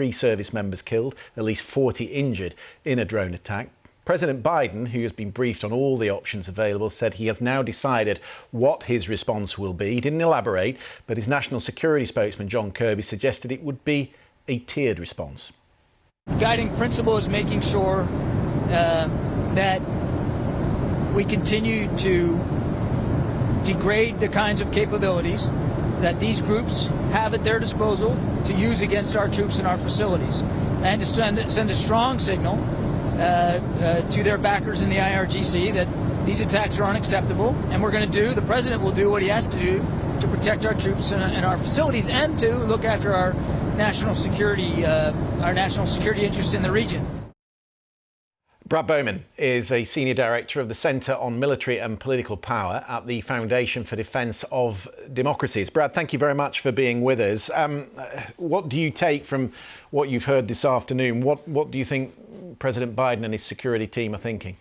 3 service members killed, at least 40 injured in a drone attack. President Biden, who has been briefed on all the options available, said he has now decided what his response will be. He didn't elaborate, but his national security spokesman, John Kirby, suggested it would be a tiered response. Guiding principle is making sure that we continue to degrade the kinds of capabilities that these groups have at their disposal to use against our troops in our facilities, and to send a strong signal to their backers in the IRGC that these attacks are unacceptable, and the president will do what he has to do to protect our troops in our facilities and to look after our national security interests in the region. Brad Bowman is a senior director of the Centre on Military and Political Power at the Foundation for Defence of Democracies. Brad, thank you very much for being with us. What do you take from what you've heard this afternoon? What do you think President Biden and his security team are thinking?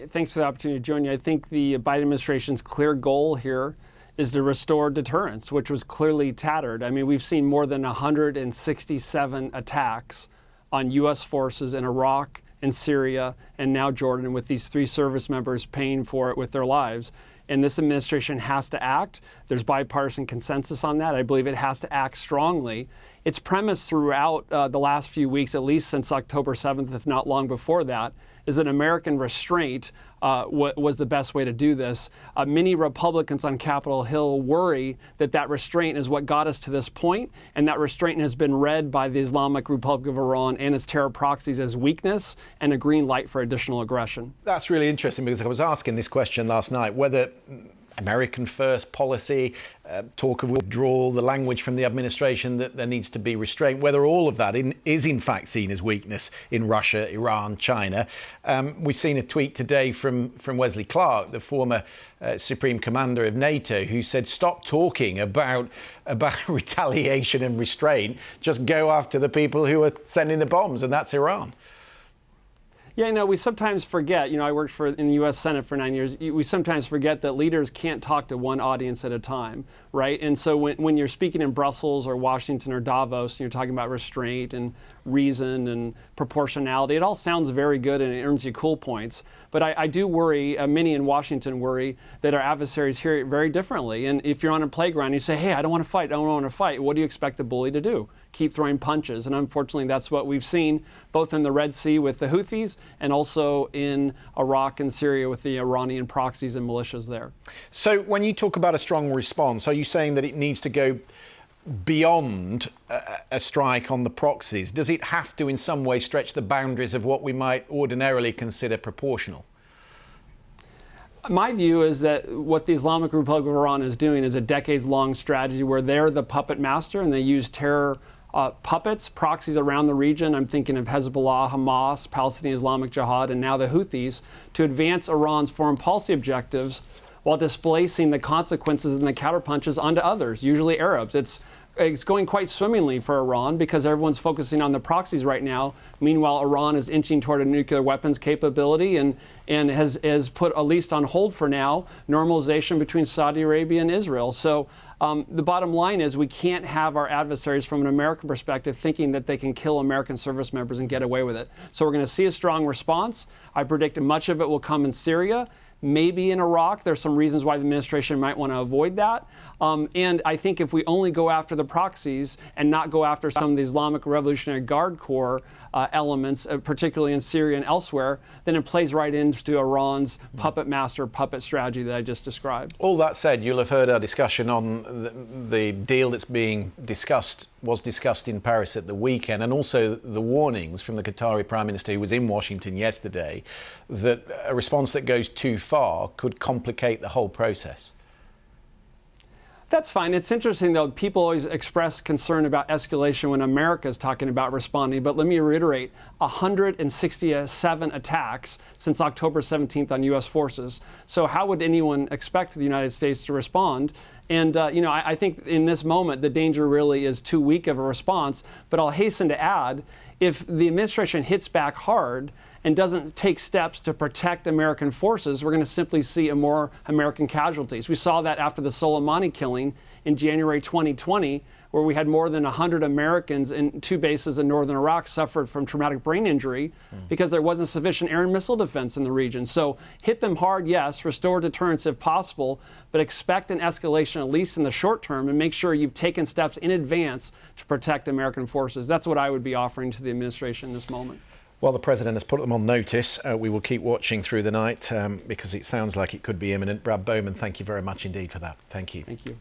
Thanks for the opportunity to join you. I think the Biden administration's clear goal here is to restore deterrence, which was clearly tattered. I mean, we've seen more than 167 attacks on U.S. forces in Iraq and Syria and now Jordan, with these 3 service members paying for it with their lives. And this administration has to act. There's bipartisan consensus on that. I believe it has to act strongly. Its premise throughout the last few weeks, at least since October 7th, if not long before that, is that American restraint was the best way to do this. Many Republicans on Capitol Hill worry that that restraint is what got us to this point, and that restraint has been read by the Islamic Republic of Iran and its terror proxies as weakness and a green light for additional aggression. That's really interesting, because I was asking this question last night, whether American first policy, talk of withdrawal, the language from the administration that there needs to be restraint, whether all of that is in fact seen as weakness in Russia, Iran, China. We've seen a tweet today from Wesley Clark, the former Supreme Commander of NATO, who said, stop talking about retaliation and restraint, just go after the people who are sending the bombs, and that's Iran. Yeah, we sometimes forget, I worked in the U.S. Senate for 9 years. We sometimes forget that leaders can't talk to one audience at a time, right? And so when you're speaking in Brussels or Washington or Davos, and you're talking about restraint and reason and proportionality, it all sounds very good and it earns you cool points. But I do worry, many in Washington worry, that our adversaries hear it very differently. And if you're on a playground, you say, hey, I don't want to fight, what do you expect the bully to do? Keep throwing punches. And unfortunately, that's what we've seen both in the Red Sea with the Houthis and also in Iraq and Syria with the Iranian proxies and militias there. So when you talk about a strong response, are you saying that it needs to go beyond a strike on the proxies? Does it have to in some way stretch the boundaries of what we might ordinarily consider proportional? My view is that what the Islamic Republic of Iran is doing is a decades-long strategy where they're the puppet master and they use terror puppets, proxies around the region. I'm thinking of Hezbollah, Hamas, Palestinian Islamic Jihad, and now the Houthis, to advance Iran's foreign policy objectives while displacing the consequences and the counterpunches onto others, usually Arabs. It's going quite swimmingly for Iran because everyone's focusing on the proxies right now. Meanwhile, Iran is inching toward a nuclear weapons capability and has put, at least on hold for now, normalization between Saudi Arabia and Israel. So the bottom line is we can't have our adversaries from an American perspective thinking that they can kill American service members and get away with it. So we're going to see a strong response. I predict much of it will come in Syria. Maybe in Iraq. There's some reasons why the administration might want to avoid that. And I think if we only go after the proxies and not go after some of the Islamic Revolutionary Guard Corps elements, particularly in Syria and elsewhere, then it plays right into Iran's puppet master, puppet strategy that I just described. All that said, you'll have heard our discussion on the deal that's was discussed in Paris at the weekend, and also the warnings from the Qatari Prime Minister, who was in Washington yesterday, that a response that goes too far could complicate the whole process. That's fine. It's interesting, though, people always express concern about escalation when America is talking about responding. But let me reiterate, 167 attacks since October 17th on U.S. forces. So how would anyone expect the United States to respond? And, I think in this moment, the danger really is too weak of a response. But I'll hasten to add, if the administration hits back hard and doesn't take steps to protect American forces, we're going to simply see more American casualties. We saw that after the Soleimani killing in January 2020, where we had more than 100 Americans in 2 bases in northern Iraq suffered from traumatic brain injury because there wasn't sufficient air and missile defense in the region. So hit them hard, yes, restore deterrence if possible, but expect an escalation at least in the short term and make sure you've taken steps in advance to protect American forces. That's what I would be offering to the administration in this moment. Well, the President has put them on notice. We will keep watching through the night because it sounds like it could be imminent. Brad Bowman, thank you very much indeed for that. Thank you. Thank you.